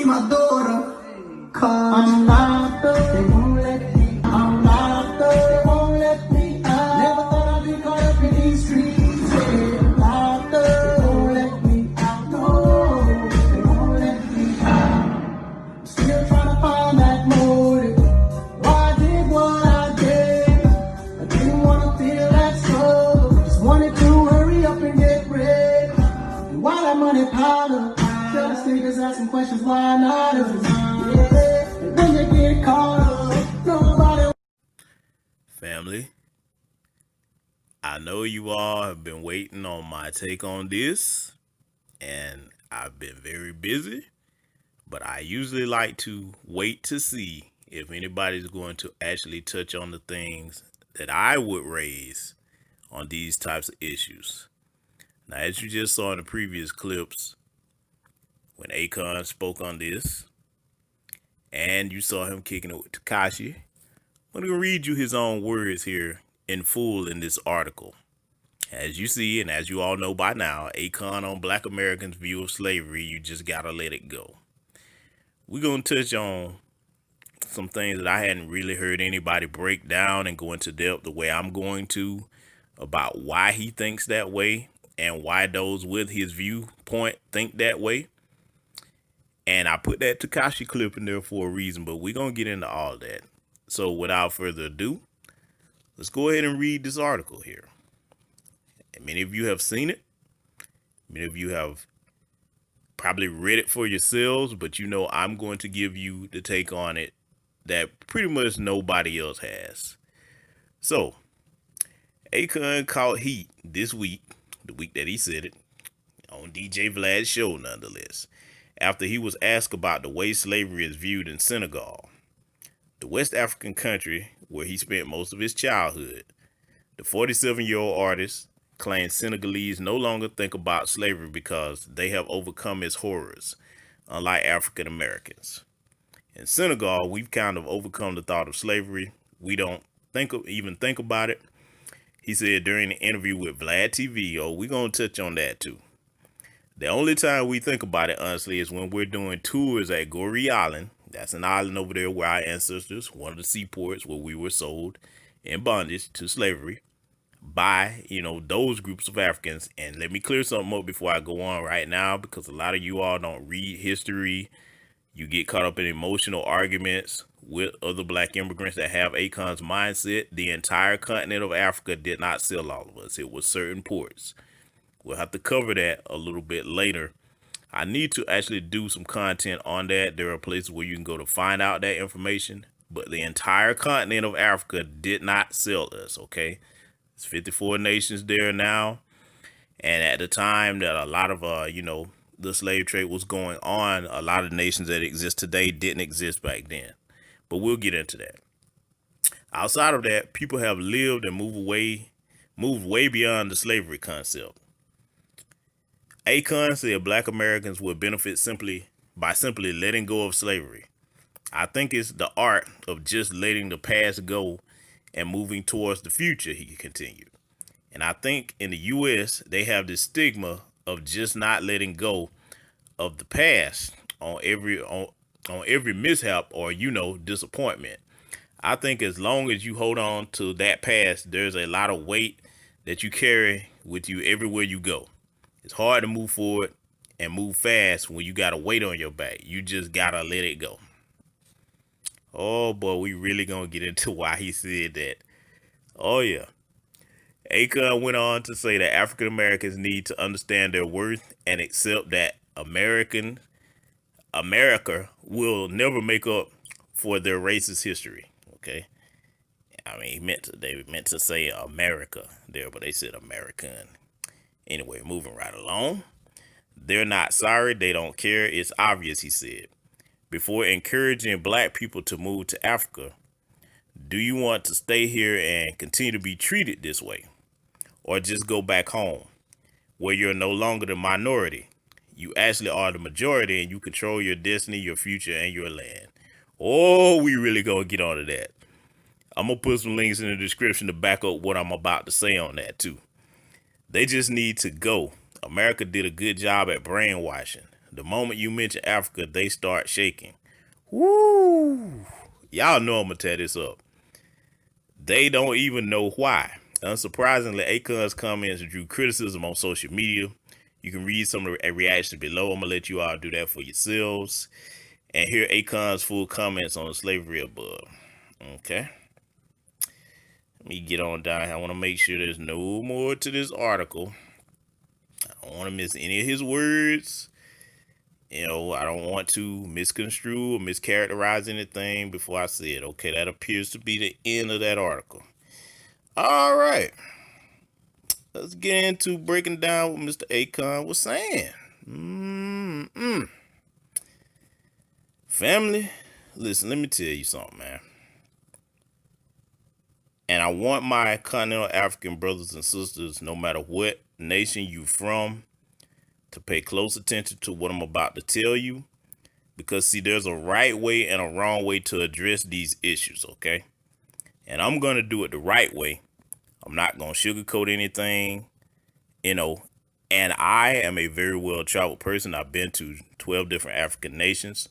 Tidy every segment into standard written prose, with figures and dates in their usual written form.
my daughter. Cause I'm locked up, they won't let me. I'm locked up, they won't let me out. Never thought I'd be caught up in these streets. Yeah, I'm locked up, they won't let me out. No, they won't let me out. I'm still trying to find that motive. Why I did what I did. I didn't want to feel that struggle. Just wanted to hurry up and get ready. And while that money piled up, tell the sneakers asking questions, why not us? Family, I know you all have been waiting on my take on this, and I've been very busy, but I usually like to wait to see if anybody's going to actually touch on the things that I would raise on these types of issues. Now, as you just saw in the previous clips, when Akon spoke on this, and you saw him kicking it with Tekashi, I'm going to read you his own words here in full in this article. As you see, and as you all know by now, Akon on Black Americans' view of slavery, you just got to let it go. We're going to touch on some things that I hadn't really heard anybody break down and go into depth the way I'm going to about why he thinks that way and why those with his viewpoint think that way. And I put that Tekashi clip in there for a reason, but we're going to get into all that. So without further ado, let's go ahead and read this article here. And many of you have seen it. Many of you have probably read it for yourselves, but you know I'm going to give you the take on it that pretty much nobody else has. So, Akon caught heat this week, the week that he said it, on DJ Vlad's show nonetheless, after he was asked about the way slavery is viewed in Senegal, the West African country where he spent most of his childhood. The 47-year-old artist claims Senegalese no longer think about slavery because they have overcome its horrors, unlike African Americans. In Senegal, we've kind of overcome the thought of slavery. We don't even think about it. He said during the interview with Vlad TV, we're going to touch on that too. The only time we think about it, honestly, is when we're doing tours at Gorée Island. That's an island over there where our ancestors, one of the seaports where we were sold in bondage to slavery by, those groups of Africans. And let me clear something up before I go on right now, because a lot of you all don't read history. You get caught up in emotional arguments with other Black immigrants that have Akon's mindset. The entire continent of Africa did not sell all of us. It was certain ports. We'll have to cover that a little bit later. I need to actually do some content on that. There are places where you can go to find out that information, but the entire continent of Africa did not sell us, okay? It's 54 nations there now. And at the time that a lot of, the slave trade was going on, a lot of nations that exist today didn't exist back then. But we'll get into that. Outside of that, people have lived and moved way beyond the slavery concept. Akon said Black Americans would benefit by simply letting go of slavery. I think it's the art of just letting the past go and moving towards the future, he continued. And I think in the U.S., they have this stigma of just not letting go of the past on every mishap or, disappointment. I think as long as you hold on to that past, there's a lot of weight that you carry with you everywhere you go. It's hard to move forward and move fast when you got a weight on your back. You just got to let it go. Oh, boy, we really going to get into why he said that. Oh, yeah. Akon went on to say that African Americans need to understand their worth and accept that America will never make up for their racist history. Okay. I mean, they meant to say America there, but they said American. Anyway, moving right along. They're not sorry. They don't care. It's obvious, he said. Before encouraging Black people to move to Africa, do you want to stay here and continue to be treated this way? Or just go back home where you're no longer the minority? You actually are the majority and you control your destiny, your future, and your land. Oh, we really gonna get onto that. I'm gonna put some links in the description to back up what I'm about to say on that too. They just need to go. America did a good job at brainwashing. The moment you mention Africa, they start shaking. Woo! Y'all know I'm gonna tear this up. They don't even know why. Unsurprisingly, Akon's comments drew criticism on social media. You can read some of the reactions below. I'm gonna let you all do that for yourselves. And here Akon's full comments on slavery above. Okay. Let me get on down. I want to make sure there's no more to this article. I don't want to miss any of his words. You know, I don't want to misconstrue or mischaracterize anything before I say it. Okay, that appears to be the end of that article. All right. Let's get into breaking down what Mr. Akon was saying. Family, listen, let me tell you something, man. And I want my continental African brothers and sisters, no matter what nation you from, to pay close attention to what I'm about to tell you. Because, see, there's a right way and a wrong way to address these issues, okay? And I'm going to do it the right way. I'm not going to sugarcoat anything, you know. And I am a very well-traveled person. I've been to 12 different African nations.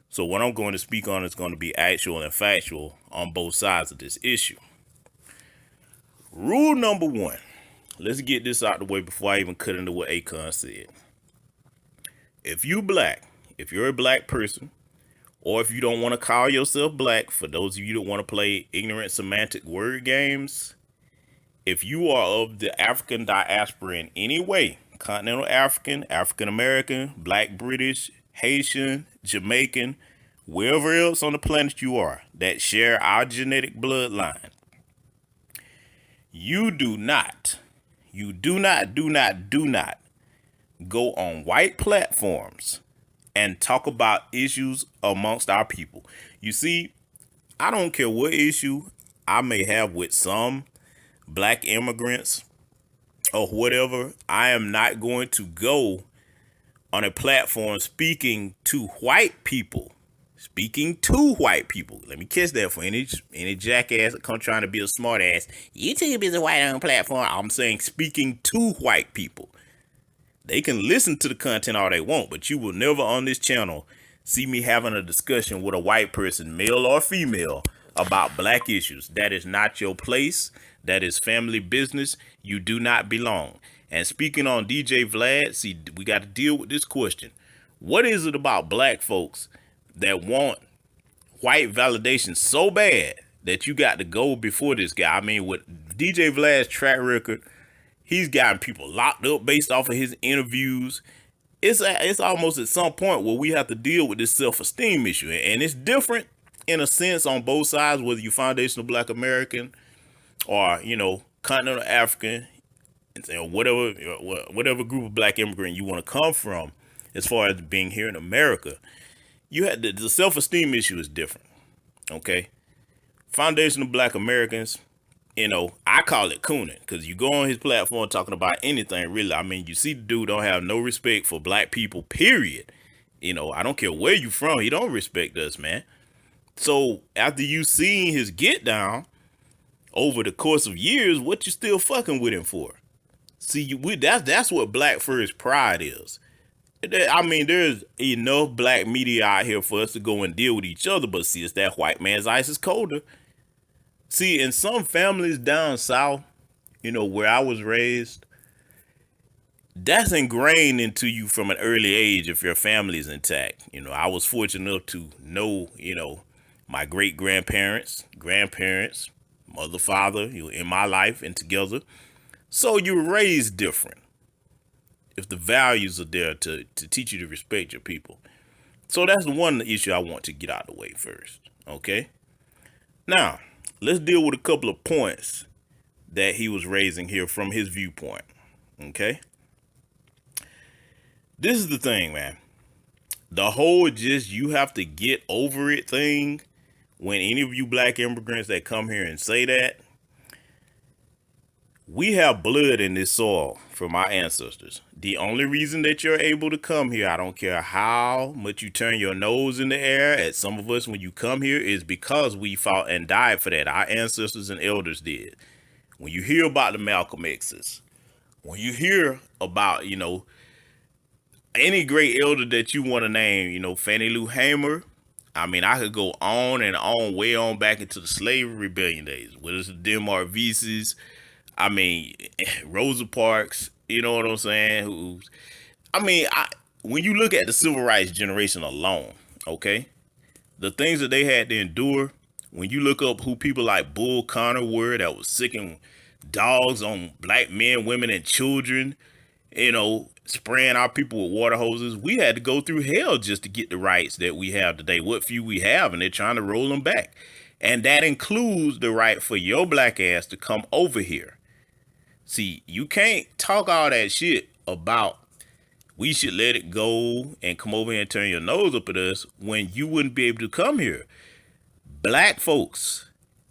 So what I'm going to speak on is going to be actual and factual on both sides of this issue. Rule number one. Let's get this out the way before I even cut into what Akon said. If you black, if you're a black person, or if you don't want to call yourself black, for those of you that want to play ignorant semantic word games, if you are of the African diaspora in any way, continental African, African American, black British, Haitian, Jamaican, wherever else on the planet you are that share our genetic bloodline, you do not go on white platforms and talk about issues amongst our people. You see, I don't care what issue I may have with some black immigrants or whatever. I am not going to go on a platform speaking to white people. Speaking to white people. Let me catch that for any jackass that come trying to be a smart ass. YouTube is a white-owned platform. I'm saying speaking to white people. They can listen to the content all they want, but you will never on this channel see me having a discussion with a white person, male or female, about black issues. That is not your place. That is family business. You do not belong. And speaking on DJ Vlad, see, we got to deal with this question. What is it about black folks that want white validation so bad that you got to go before this guy? I mean, with DJ Vlad's track record, he's gotten people locked up based off of his interviews. It's almost at some point where we have to deal with this self-esteem issue. And it's different in a sense on both sides, whether you're foundational black American or, you know, continental African, whatever group of black immigrant you want to come from, as far as being here in America. You had the self-esteem issue is different. Okay. Foundational black Americans, you know, I call it cooning, because you go on his platform talking about anything, really. I mean, you see the dude don't have no respect for black people, period. You know, I don't care where you from. He don't respect us, man. So after you seen his get down over the course of years, what you still fucking with him for? See, that's what Black First pride is. I mean, there's enough black media out here for us to go and deal with each other, but see, it's that white man's ice is colder. See, in some families down south, you know, where I was raised, that's ingrained into you from an early age if your family is intact. You know, I was fortunate enough to know, you know, my great-grandparents, grandparents, mother, father, you know, in my life and together. So you're raised different if the values are there to teach you to respect your people. So that's the one issue I want to get out of the way first. Okay. Now, let's deal with a couple of points that he was raising here from his viewpoint. Okay. This is the thing, man. The whole just you have to get over it thing, when any of you black immigrants that come here and say that, we have blood in this soil from our ancestors. The only reason that you're able to come here, I don't care how much you turn your nose in the air at some of us when you come here, is because we fought and died for that. Our ancestors and elders did. When you hear about the Malcolm X's, when you hear about, you know, any great elder that you want to name, you know, Fannie Lou Hamer. I mean, I could go on and on, way on back into the slavery rebellion days. Whether it's the Denmark Vesey's, I mean, Rosa Parks, you know what I'm saying? When you look at the civil rights generation alone, okay, the things that they had to endure, when you look up who people like Bull Connor were that was sicking dogs on black men, women, and children, you know, spraying our people with water hoses, we had to go through hell just to get the rights that we have today. What few we have, and they're trying to roll them back. And that includes the right for your black ass to come over here. See, you can't talk all that shit about we should let it go and come over here and turn your nose up at us when you wouldn't be able to come here. Black folks,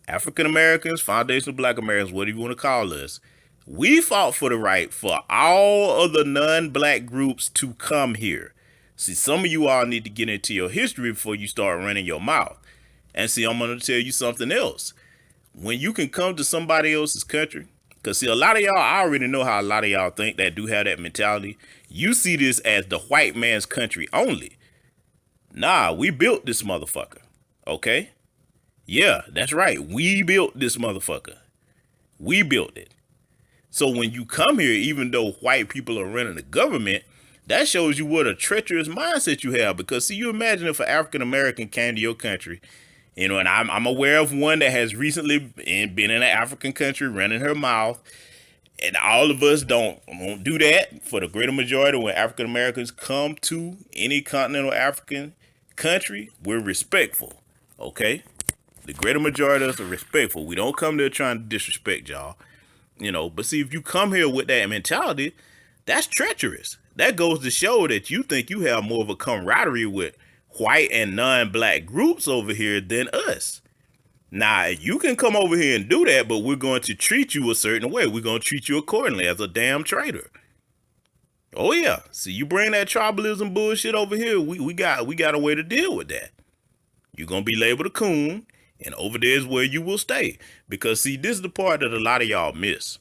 African Americans, foundational black Americans, whatever you want to call us, we fought for the right for all of the non-black groups to come here. See, some of you all need to get into your history before you start running your mouth. And see, I'm going to tell you something else. When you can come to somebody else's country, because see, a lot of y'all, I already know how a lot of y'all think that do have that mentality. You see this as the white man's country only. Nah, we built this motherfucker. Okay? Yeah, that's right. We built this motherfucker. We built it. So when you come here, even though white people are running the government, that shows you what a treacherous mindset you have. Because see, you imagine if an African American came to your country, you know, and I'm aware of one that has recently been in an African country running her mouth. And all of us won't do that. For the greater majority, when African Americans come to any continental African country, we're respectful. Okay? The greater majority of us are respectful. We don't come there trying to disrespect y'all. You know, but see, if you come here with that mentality, that's treacherous. That goes to show that you think you have more of a camaraderie with white and non-black groups over here than us. Now, you can come over here and do that, but we're going to treat you a certain way. We're going to treat you accordingly as a damn traitor. Oh, yeah. See, you bring that tribalism bullshit over here, we got a way to deal with that. You're going to be labeled a coon, and over there is where you will stay. Because, see, this is the part that a lot of y'all miss.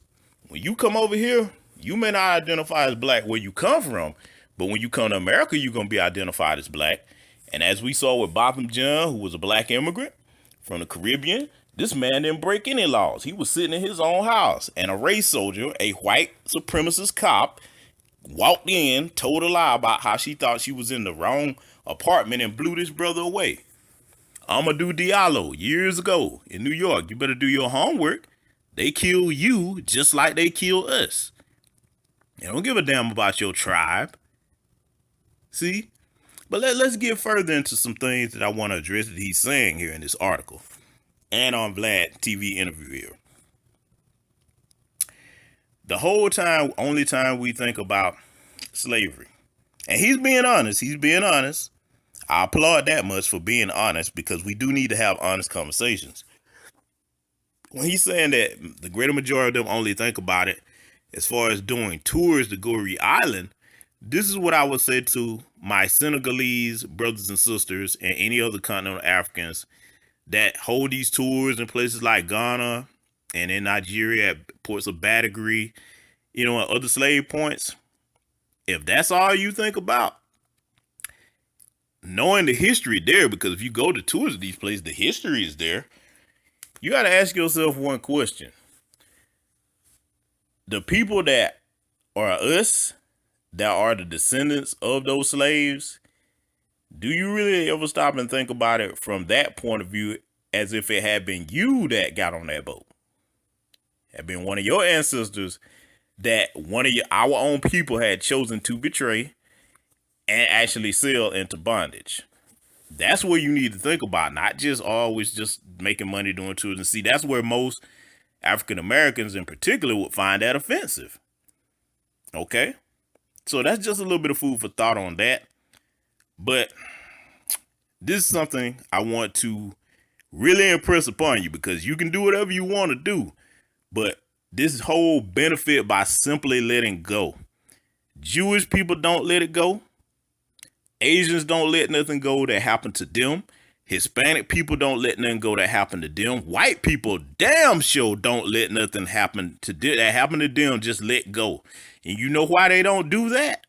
When you come over here, you may not identify as black where you come from, but when you come to America, you're going to be identified as black. And as we saw with Botham Jean, who was a black immigrant from the Caribbean, this man didn't break any laws. He was sitting in his own house, and a race soldier, a white supremacist cop, walked in, told a lie about how she thought she was in the wrong apartment and blew this brother away. Amadou Diallo, years ago in New York. You better do your homework. They kill you just like they kill us. They don't give a damn about your tribe. See? But let's get further into some things that I want to address that he's saying here in this article and on Vlad TV interview here. The whole time, only time we think about slavery. And he's being honest. I applaud that much for being honest, because we do need to have honest conversations. When he's saying that the greater majority of them only think about it as far as doing tours to Goree Island, this is what I would say to my Senegalese brothers and sisters and any other continental Africans that hold these tours in places like Ghana and in Nigeria at ports of Badagry, you know, and other slave points. If that's all you think about, knowing the history there, because if you go to tours of these places, the history is there. You got to ask yourself one question. The people that are us, that are the descendants of those slaves, do you really ever stop and think about it from that point of view, as if it had been you that got on that boat? Had been one of your ancestors that our own people had chosen to betray and actually sell into bondage. That's where you need to think about, not just always just making money doing tours. And see, that's where most African Americans in particular would find that offensive. Okay? So that's just a little bit of food for thought on that. But this is something I want to really impress upon you, because you can do whatever you want to do, but this whole benefit by simply letting go. Jewish people don't let it go. Asians don't let nothing go that happened to them. Hispanic people don't let nothing go that happened to them. White people damn sure don't let nothing happen to them that happened to them, just let go. And you know why they don't do that?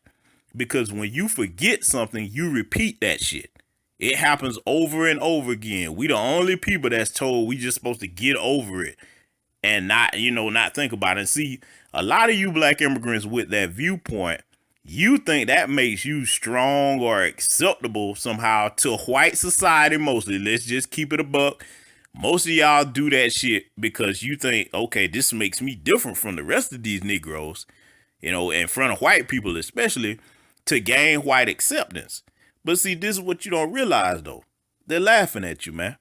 Because when you forget something, you repeat that shit. It happens over and over again. We the only people that's told we just supposed to get over it and not, not think about it. And see, a lot of you black immigrants with that viewpoint, you think that makes you strong or acceptable somehow to white society mostly. Let's just keep it a buck. Most of y'all do that shit because you think, okay, this makes me different from the rest of these Negroes, in front of white people especially, to gain white acceptance. But see, this is what you don't realize though. They're laughing at you, man.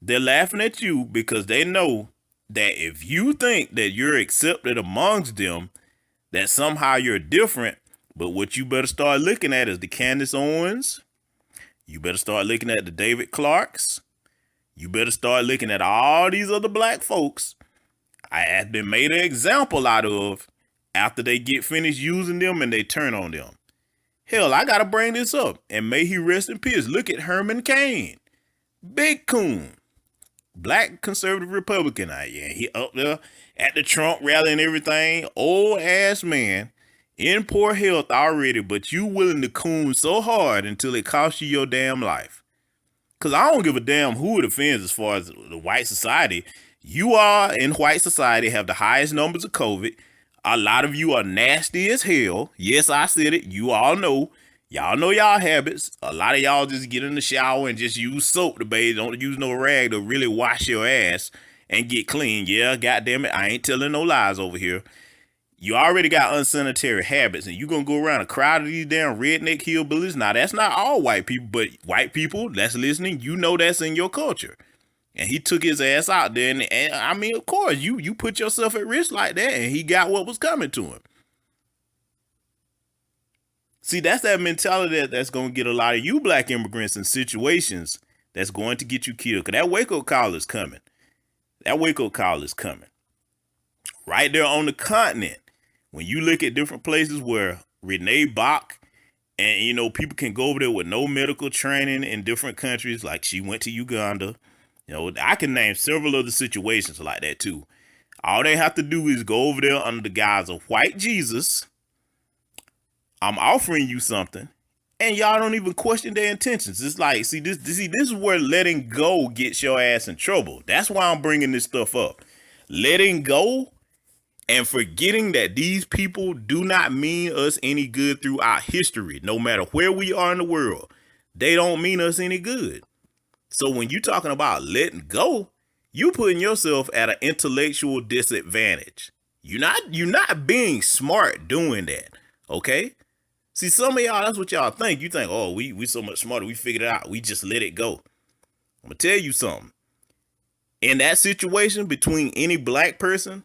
They're laughing at you because they know that if you think that you're accepted amongst them, that somehow you're different. But what you better start looking at is the Candace Owens. You better start looking at the David Clarks. You better start looking at all these other black folks I have been made an example out of after they get finished using them and they turn on them. Hell, I gotta bring this up, and may he rest in peace. Look at Herman Cain, big coon, black conservative Republican. Yeah, he up there at the Trump rally and everything. Old ass man in poor health already, but you willing to coon so hard until it costs you your damn life. Cause I don't give a damn who it offends as far as the white society. You are in white society have the highest numbers of COVID. A lot of you are nasty as hell. Yes, I said it. You all know. Y'all know y'all habits. A lot of y'all just get in the shower and just use soap to bathe. Don't use no rag to really wash your ass and get clean. Yeah, goddamn it. I ain't telling no lies over here. You already got unsanitary habits, and you gonna go around a crowd of these damn redneck hillbillies. Now, that's not all white people, but white people that's listening, you know that's in your culture. And he took his ass out there, and I mean, of course, you put yourself at risk like that, and he got what was coming to him. See, that's that mentality that's gonna get a lot of you black immigrants in situations that's going to get you killed. Cause that wake-up call is coming. That wake-up call is coming. Right there on the continent. When you look at different places where Renee Bach and, people can go over there with no medical training in different countries, like she went to Uganda. I can name several other situations like that too. All they have to do is go over there under the guise of white Jesus. I'm offering you something, and y'all don't even question their intentions. It's like, see, this is where letting go gets your ass in trouble. That's why I'm bringing this stuff up. Letting go and forgetting that these people do not mean us any good throughout history, no matter where we are in the world. They don't mean us any good. So when you're talking about letting go, you putting yourself at an intellectual disadvantage. You're not being smart doing that. Okay? See, some of y'all, that's what y'all think. You think, oh, we so much smarter. We figured it out. We just let it go. I'm gonna tell you something. In that situation between any black person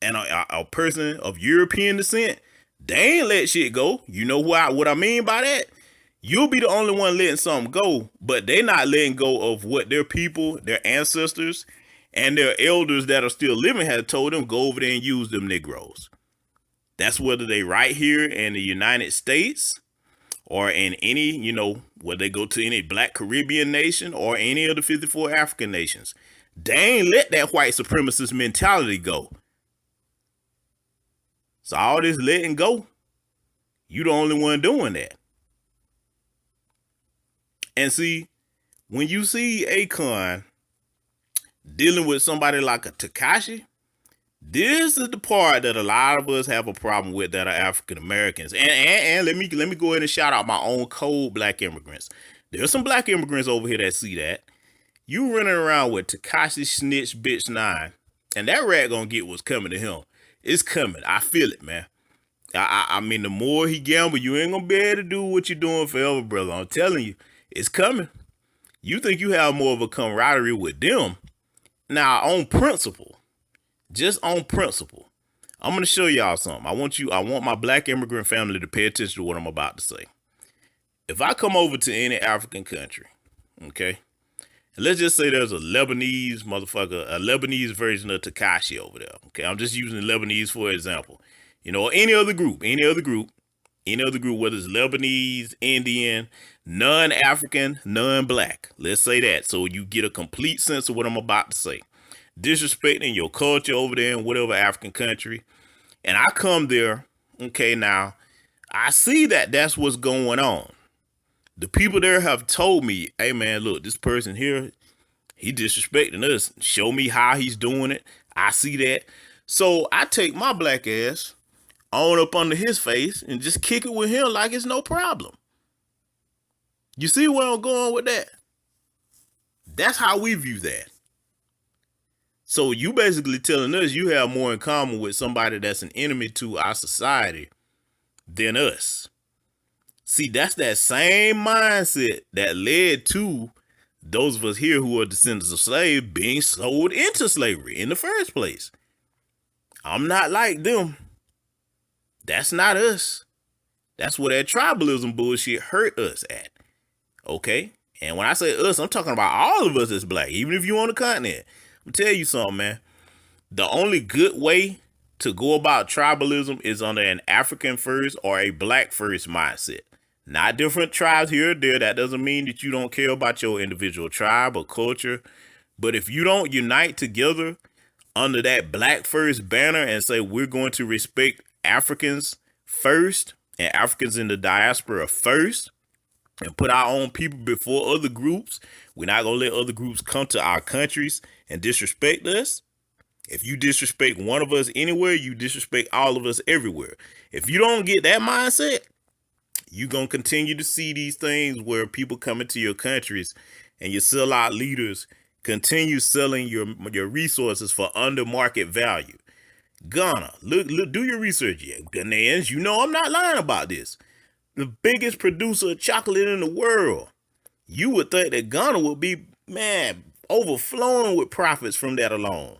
and a person of European descent, they ain't let shit go. You know what I mean by that? You'll be the only one letting something go, but they not letting go of what their people, their ancestors, and their elders that are still living had told them, go over there and use them Negroes. That's whether they right here in the United States or in any, whether they go to any black Caribbean nation or any of the 54 African nations. They ain't let that white supremacist mentality go. So all this letting go, you the only one doing that. And see, when you see Akon dealing with somebody like a Tekashi, this is the part that a lot of us have a problem with that are African Americans. And let me go ahead and shout out my own cold black immigrants. There's some black immigrants over here that see that. You running around with Tekashi Snitch Bitch 9, and that rat gonna get what's coming to him. It's coming. I feel it, man. I mean, the more he gamble, you ain't gonna be able to do what you're doing forever, brother. I'm telling you, it's coming. You think you have more of a camaraderie with them. Now, on principle, just on principle, I'm going to show y'all something. I want my black immigrant family to pay attention to what I'm about to say. If I come over to any African country, okay, and let's just say there's a Lebanese motherfucker, a Lebanese version of Tekashi over there. Okay, I'm just using the Lebanese for example. Any other group, whether it's Lebanese, Indian, non-African, non-black. Let's say that, so you get a complete sense of what I'm about to say. Disrespecting your culture over there in whatever African country. And I come there, okay, now, I see that that's what's going on. The people there have told me, hey man, look, this person here, he disrespecting us. Show me how he's doing it. I see that. So I take my black ass on up under his face and just kick it with him like it's no problem. You see where I'm going with that? That's how we view that. So you basically telling us you have more in common with somebody that's an enemy to our society than us. See, that's that same mindset that led to those of us here who are descendants of slaves being sold into slavery in the first place. I'm not like them. That's not us. That's where that tribalism bullshit hurt us at. Okay? And when I say us, I'm talking about all of us as black, even if you're on the continent. I'm tell you something, man. The only good way to go about tribalism is under an African first or a black first mindset. Not different tribes here or there. That doesn't mean that you don't care about your individual tribe or culture. But if you don't unite together under that black first banner and say we're going to respect Africans first and Africans in the diaspora first and put our own people before other groups, we're not going to let other groups come to our countries and disrespect us. If you disrespect one of us anywhere, you disrespect all of us everywhere. If you don't get that mindset, you're going to continue to see these things where people come into your countries and your sellout leaders continue selling your resources for under market value. Ghana, look, do your research yet. Ghanaians, you know I'm not lying about this. The biggest producer of chocolate in the world. You would think that Ghana would be, man, overflowing with profits from that alone.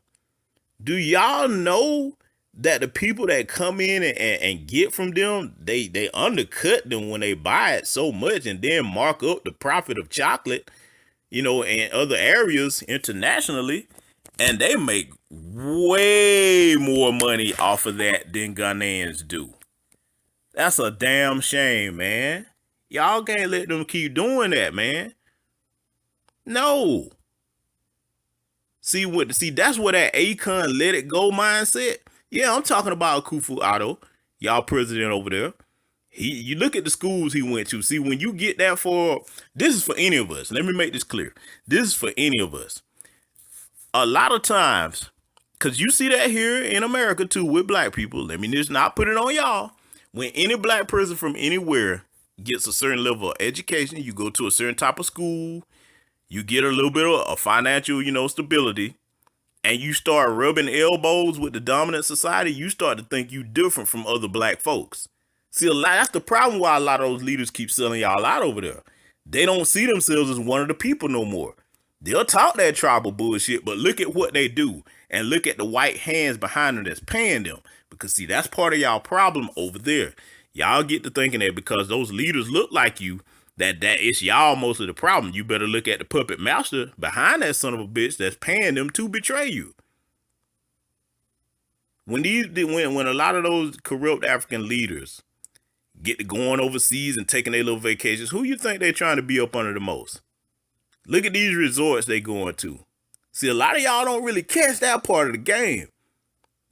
Do y'all know that the people that come in and get from them, they undercut them when they buy it so much and then mark up the profit of chocolate, in other areas internationally, and they make way more money off of that than Ghanaians do. That's a damn shame, man. Y'all can't let them keep doing that, man. No. See, that's where that Akon let it go mindset. Yeah, I'm talking about Akufo-Addo, y'all president over there. You look at the schools he went to. See, when you get that this is for any of us. Let me make this clear. This is for any of us. A lot of times, because you see that here in America too with black people. Let me just not put it on y'all. When any black person from anywhere gets a certain level of education, you go to a certain type of school, you get a little bit of financial, stability, and you start rubbing elbows with the dominant society, you start to think you different from other black folks. See, that's the problem why a lot of those leaders keep selling y'all out over there. They don't see themselves as one of the people no more. They'll talk that tribal bullshit, but look at what they do and look at the white hands behind them that's paying them. Because see, that's part of y'all problem over there. Y'all get to thinking that because those leaders look like you, that it's y'all most of the problem. You better look at the puppet master behind that son of a bitch that's paying them to betray you. When a lot of those corrupt African leaders get to going overseas and taking their little vacations, who you think they're trying to be up under the most? Look at these resorts they going to. See, a lot of y'all don't really catch that part of the game.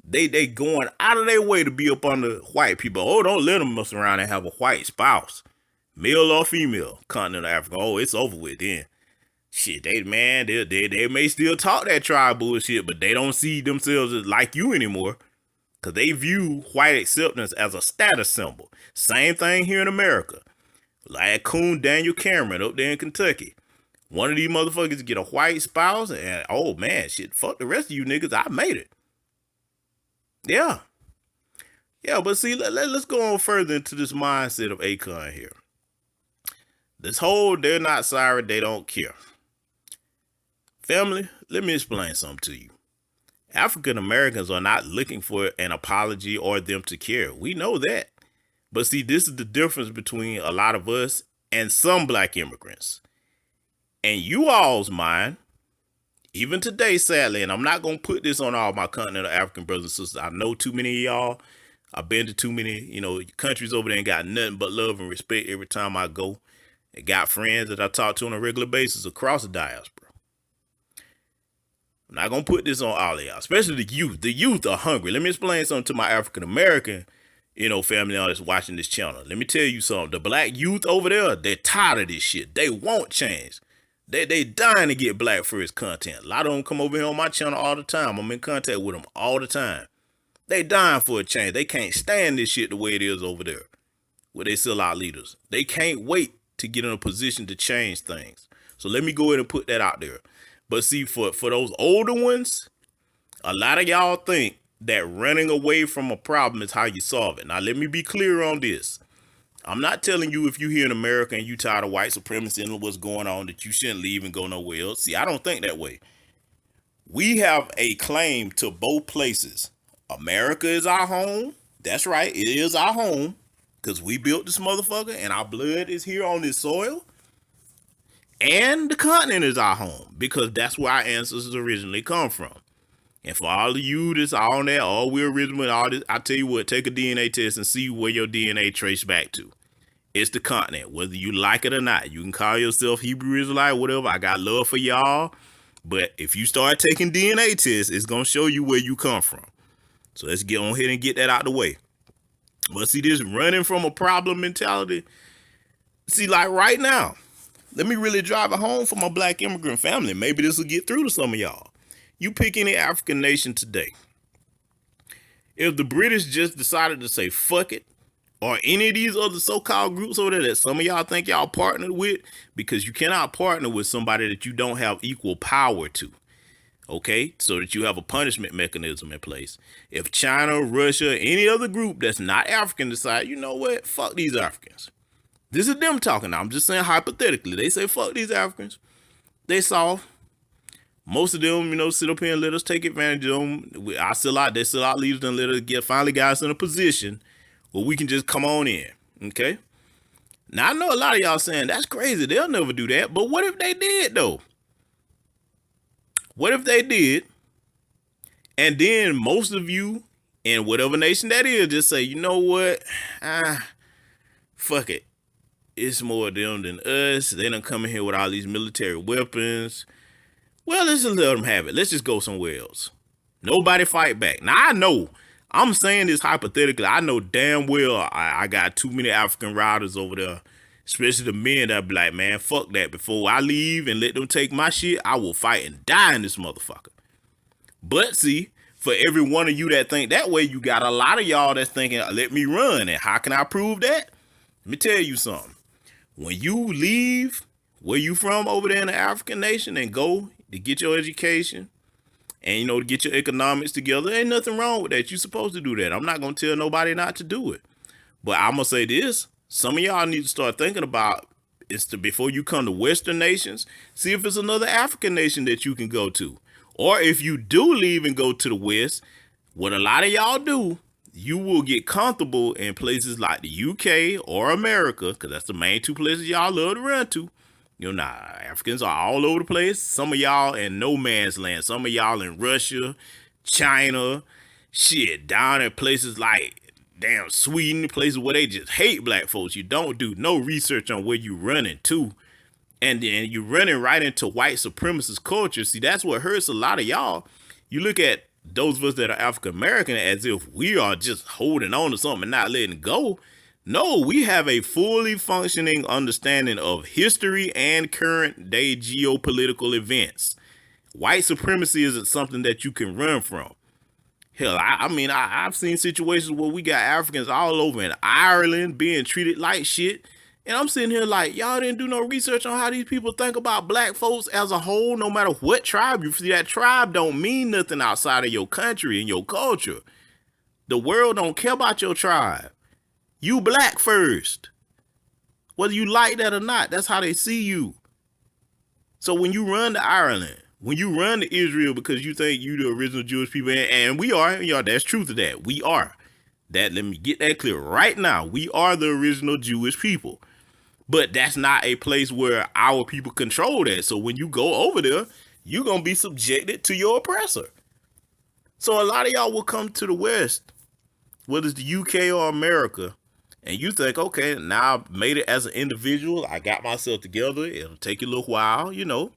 They going out of their way to be up under white people. Oh, don't let them mess around and have a white spouse, male or female, continental Africa. Oh, it's over with then. Shit, they may still talk that tribe bullshit, but they don't see themselves as like you anymore. Because they view white acceptance as a status symbol. Same thing here in America. Like Coon Daniel Cameron up there in Kentucky. One of these motherfuckers get a white spouse and, oh man, shit, fuck the rest of you niggas. I made it. Yeah. Yeah, but see, let's go on further into this mindset of Akon here. This whole, they're not sorry, they don't care. Family, let me explain something to you. African Americans are not looking for an apology or them to care. We know that. But see, this is the difference between a lot of us and some black immigrants. And you all's mind, even today, sadly, and I'm not going to put this on all my continental African brothers and sisters. I know too many of y'all. I've been to too many, countries over there and got nothing but love and respect every time I go. I got friends that I talk to on a regular basis across the diaspora. I'm not going to put this on all of y'all, especially the youth. The youth are hungry. Let me explain something to my African American, family that's watching this channel. Let me tell you something. The black youth over there, they're tired of this shit. They won't change. They dying to get Black First content. A lot of them come over here on my channel all the time. I'm in contact with them all the time. They dying for a change. They can't stand this shit the way it is over there, where they sell out leaders. They can't wait to get in a position to change things. So let me go ahead and put that out there. But see, for those older ones, a lot of y'all think that running away from a problem is how you solve it. Now, let me be clear on this. I'm not telling you if you're here in America and you tired of white supremacy and what's going on that you shouldn't leave and go nowhere else. See, I don't think that way. We have a claim to both places. America is our home. That's right. It is our home because we built this motherfucker and our blood is here on this soil. And the continent is our home because that's where our ancestors originally come from. And for all of you that's on there, all we're original, all this, I tell you what, take a DNA test and see where your DNA traced back to. It's the continent, whether you like it or not. You can call yourself Hebrew Israelite, whatever. I got love for y'all. But if you start taking DNA tests, it's going to show you where you come from. So let's get on ahead and get that out the way. But see, this running from a problem mentality. See, like right now, let me really drive it home for my black immigrant family. Maybe this will get through to some of y'all. You pick any African nation today. If the British just decided to say fuck it, or any of these other so-called groups over there that some of y'all think y'all partnered with, because you cannot partner with somebody that you don't have equal power to. Okay, so that you have a punishment mechanism in place. If China, Russia, any other group that's not African decide, you know what, fuck these Africans. This is them talking now. I'm just saying hypothetically. They say fuck these Africans. They soft. Most of them, sit up here and let us take advantage of them. They still out leaders and let us finally got us in a position where we can just come on in. Okay. Now I know a lot of y'all saying that's crazy. They'll never do that. But what if they did though? What if they did? And then most of you in whatever nation that is just say, you know what? Fuck it. It's more of them than us. They done come in here with all these military weapons. Well, let's just let them have it. Let's just go somewhere else. Nobody fight back. Now, I know, I'm saying this hypothetically. I know damn well I got too many African riders over there, especially the men that be like, man, fuck that. Before I leave and let them take my shit, I will fight and die in this motherfucker. But see, for every one of you that think that way, you got a lot of y'all that's thinking, let me run. And how can I prove that? Let me tell you something. When you leave where you from over there in the African nation and go to get your education and, to get your economics together, ain't nothing wrong with that. You're supposed to do that. I'm not going to tell nobody not to do it. But I'm going to say this. Some of y'all need to start thinking about before you come to Western nations, see if it's another African nation that you can go to. Or if you do leave and go to the West, what a lot of y'all do, you will get comfortable in places like the UK or America, because that's the main two places y'all love to run to. Africans are all over the place. Some of y'all in no man's land. Some of y'all in Russia, China, shit, down in places like damn Sweden, places where they just hate black folks. You don't do no research on where you running to. And then you're running right into white supremacist culture. See, that's what hurts a lot of y'all. You look at those of us that are African American as if we are just holding on to something and not letting go. No, we have a fully functioning understanding of history and current day geopolitical events. White supremacy isn't something that you can run from. Hell, I've seen situations where we got Africans all over in Ireland being treated like shit. And I'm sitting here like, y'all didn't do no research on how these people think about black folks as a whole, no matter what tribe you see. That tribe don't mean nothing outside of your country and your culture. The world don't care about your tribe. You black first. Whether you like that or not, that's how they see you. So when you run to Ireland, when you run to Israel because you think you the original Jewish people, and we are, y'all, that's truth to that. We are. That, let me get that clear right now. We are the original Jewish people. But that's not a place where our people control that. So when you go over there, you're going to be subjected to your oppressor. So a lot of y'all will come to the West, whether it's the UK or America, and you think, okay, now I've made it as an individual. I got myself together. It'll take you a little while, You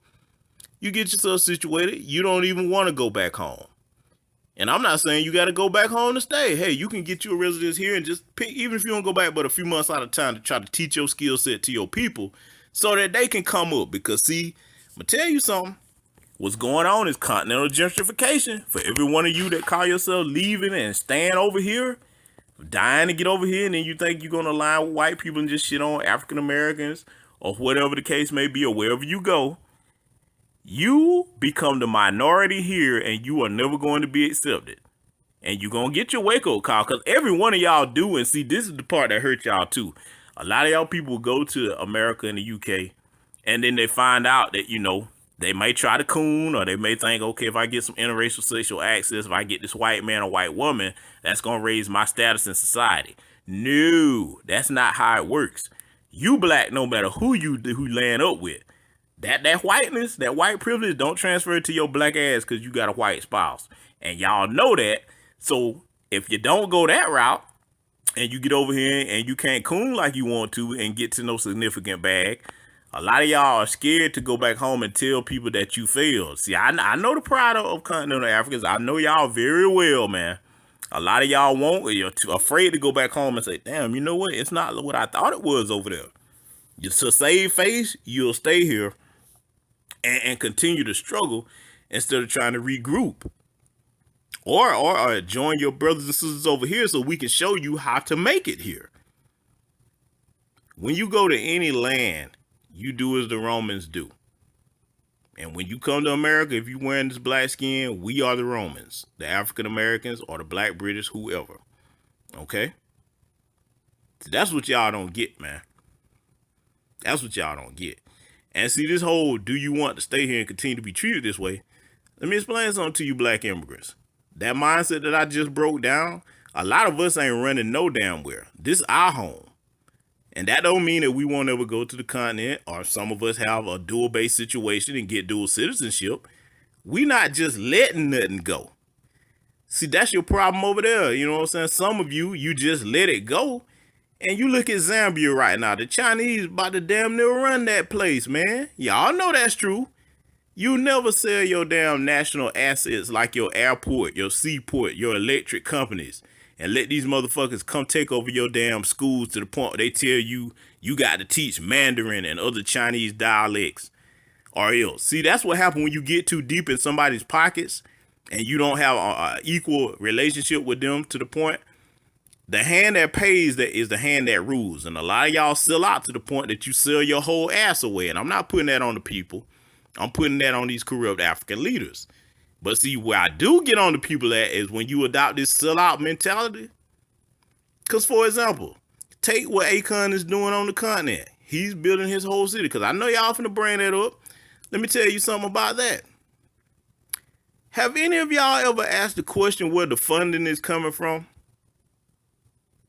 get yourself situated. You don't even want to go back home. And I'm not saying you got to go back home to stay. Hey, you can get you a residence here and just pick, even if you don't go back but a few months out of time, to try to teach your skill set to your people so that they can come up. Because see, I'm going to tell you something. What's going on is continental gentrification. For every one of you that call yourself leaving and staying over here, dying to get over here, and then you think you're going to align with white people and just shit on African Americans or whatever the case may be, or wherever you go, you become the minority here and you are never going to be accepted. And you're going to get your wake-up call, because every one of y'all do. And see, this is the part that hurts y'all too. A lot of y'all people go to America and the UK, and then they find out that, you know, they may try to coon, or they may think, okay, if I get some interracial sexual access, if I get this white man or white woman, that's going to raise my status in society. No, that's not how it works. You black, no matter who land up with. That whiteness, that white privilege, don't transfer to your black ass because you got a white spouse. And y'all know that. So if you don't go that route and you get over here and you can't coon like you want to and get to no significant bag, a lot of y'all are scared to go back home and tell people that you failed. See, I know the pride of continental Africans. I know y'all very well, man. A lot of y'all you're too afraid to go back home and say, damn, you know what? It's not what I thought it was over there. Just to save face, you'll stay here and continue to struggle instead of trying to regroup. Or join your brothers and sisters over here so we can show you how to make it here. When you go to any land, you do as the Romans do. And when you come to America, if you're wearing this black skin, we are the Romans, the African Americans, or the black British, whoever. Okay? So that's what y'all don't get, man. That's what y'all don't get. And see, this whole, do you want to stay here and continue to be treated this way? Let me explain something to you black immigrants. That mindset that I just broke down, a lot of us ain't running no damn where. This is our home. And that don't mean that we won't ever go to the continent, or some of us have a dual-based situation and get dual citizenship. We not just letting nothing go. See, that's your problem over there. You know what I'm saying? Some of you just let it go. And you look at Zambia right now. The Chinese about to damn near run that place, man. Y'all know that's true. You never sell your damn national assets like your airport, your seaport, your electric companies, and let these motherfuckers come take over your damn schools to the point where they tell you you got to teach Mandarin and other Chinese dialects or else. See, that's what happens when you get too deep in somebody's pockets and you don't have an equal relationship with them, to the point. The hand that pays that is the hand that rules. And a lot of y'all sell out to the point that you sell your whole ass away. And I'm not putting that on the people. I'm putting that on these corrupt African leaders. But see, where I do get on the people at is when you adopt this sellout mentality. Because, for example, take what Akon is doing on the continent. He's building his whole city. Because I know y'all finna bring that up. Let me tell you something about that. Have any of y'all ever asked the question where the funding is coming from?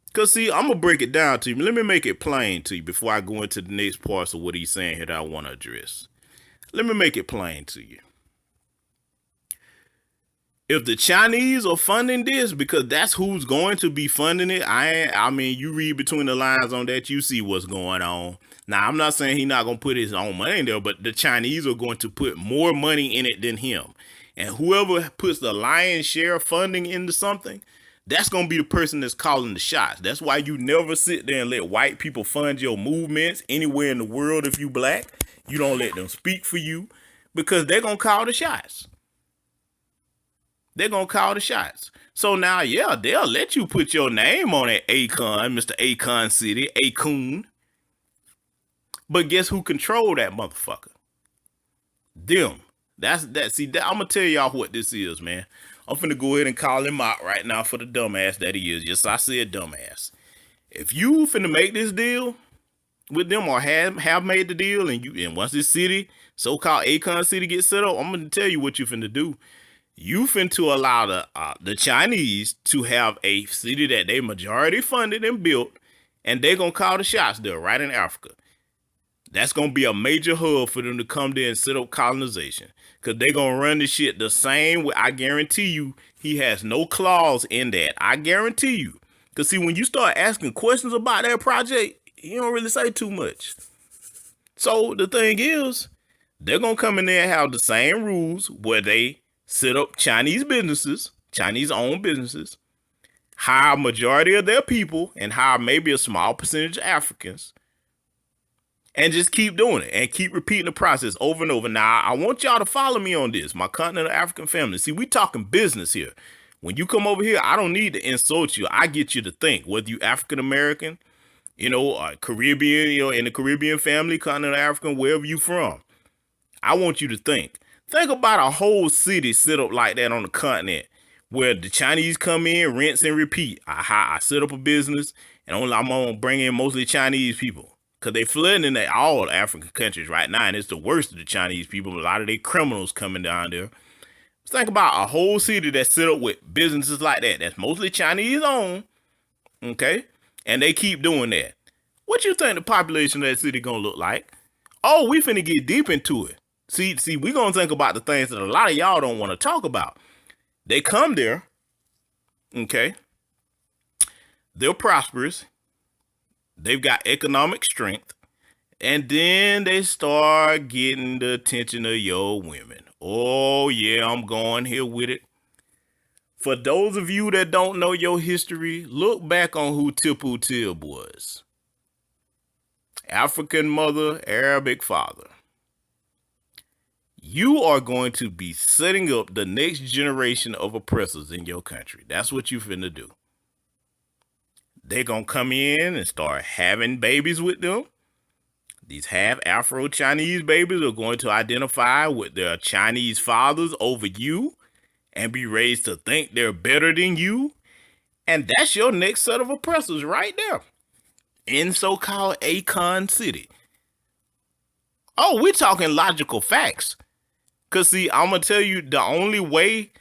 Because, see, I'm going to break it down to you. Let me make it plain to you before I go into the next parts of what he's saying here that I want to address. Let me make it plain to you. If the Chinese are funding this, because that's who's going to be funding it, I mean, you read between the lines on that, you see what's going on. Now, I'm not saying he's not going to put his own money in there, but the Chinese are going to put more money in it than him. And whoever puts the lion's share of funding into something, that's going to be the person that's calling the shots. That's why you never sit there and let white people fund your movements anywhere in the world. If you black, you don't let them speak for you, because they're going to call the shots. They're going to call the shots. So now, yeah, they'll let you put your name on it, Akon, Mr. Akon City, AKon. But guess who control that motherfucker? Them. See, I'm going to tell y'all what this is, man. I'm finna go ahead and call him out right now for the dumbass that he is. Yes, I said dumbass. If you finna make this deal with them, or have made the deal, and once this city, so-called Akon City, gets set up, I'm gonna tell you what you finna do. You finna allow the Chinese to have a city that they majority funded and built, and they gonna call the shots there, right in Africa. That's going to be a major hub for them to come there and set up colonization. Because they're going to run this shit the same way. I guarantee you, he has no clause in that. I guarantee you. Because see, when you start asking questions about that project, he don't really say too much. So the thing is, they're going to come in there and have the same rules where they set up Chinese businesses, Chinese-owned businesses, hire a majority of their people and hire maybe a small percentage of Africans, and just keep doing it and keep repeating the process over and over. Now, I want y'all to follow me on this, my continental African family. See, we talking business here. When you come over here, I don't need to insult you. I get you to think, whether you African American, Caribbean, in the Caribbean family, continental African, wherever you from. I want you to think. Think about a whole city set up like that on the continent, where the Chinese come in, rinse and repeat. I set up a business, and I'm gonna bring in mostly Chinese people. Because they flooding in all African countries right now, and it's the worst of the Chinese people. A lot of they criminals coming down there. Just think about a whole city that's set up with businesses like that. That's mostly Chinese owned, okay? And they keep doing that. What you think the population of that city gonna look like? Oh, we finna get deep into it. See, we gonna think about the things that a lot of y'all don't want to talk about. They come there, okay? They're prosperous. They've got economic strength, and then they start getting the attention of your women. Oh, yeah, I'm going here with it. For those of you that don't know your history, look back on who Tipu Tib was. African mother, Arabic father. You are going to be setting up the next generation of oppressors in your country. That's what you finna do. They're going to come in and start having babies with them. These half Afro-Chinese babies are going to identify with their Chinese fathers over you and be raised to think they're better than you. And that's your next set of oppressors right there in so-called Akon City. Oh, we're talking logical facts. Because, see, I'm going to tell you the only way.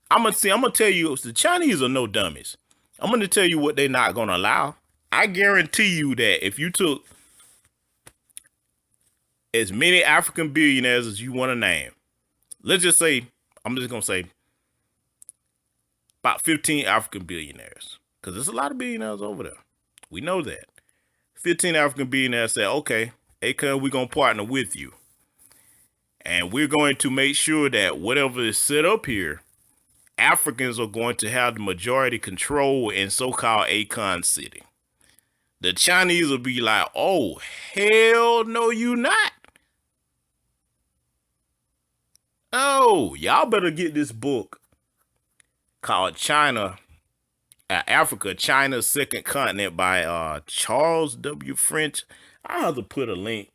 I'm going to tell you, the Chinese are no dummies. I'm going to tell you what they're not going to allow. I guarantee you that if you took as many African billionaires as you want to name, let's just say, I'm just going to say about 15 African billionaires, because there's a lot of billionaires over there. We know that. 15 African billionaires say, okay, Akon, we're going to partner with you. And we're going to make sure that whatever is set up here, Africans are going to have the majority control in so-called Akon City. The Chinese will be like, oh, hell no, you not. Oh, y'all better get this book called Africa, China's Second Continent by Charles W. French. I'll have to put a link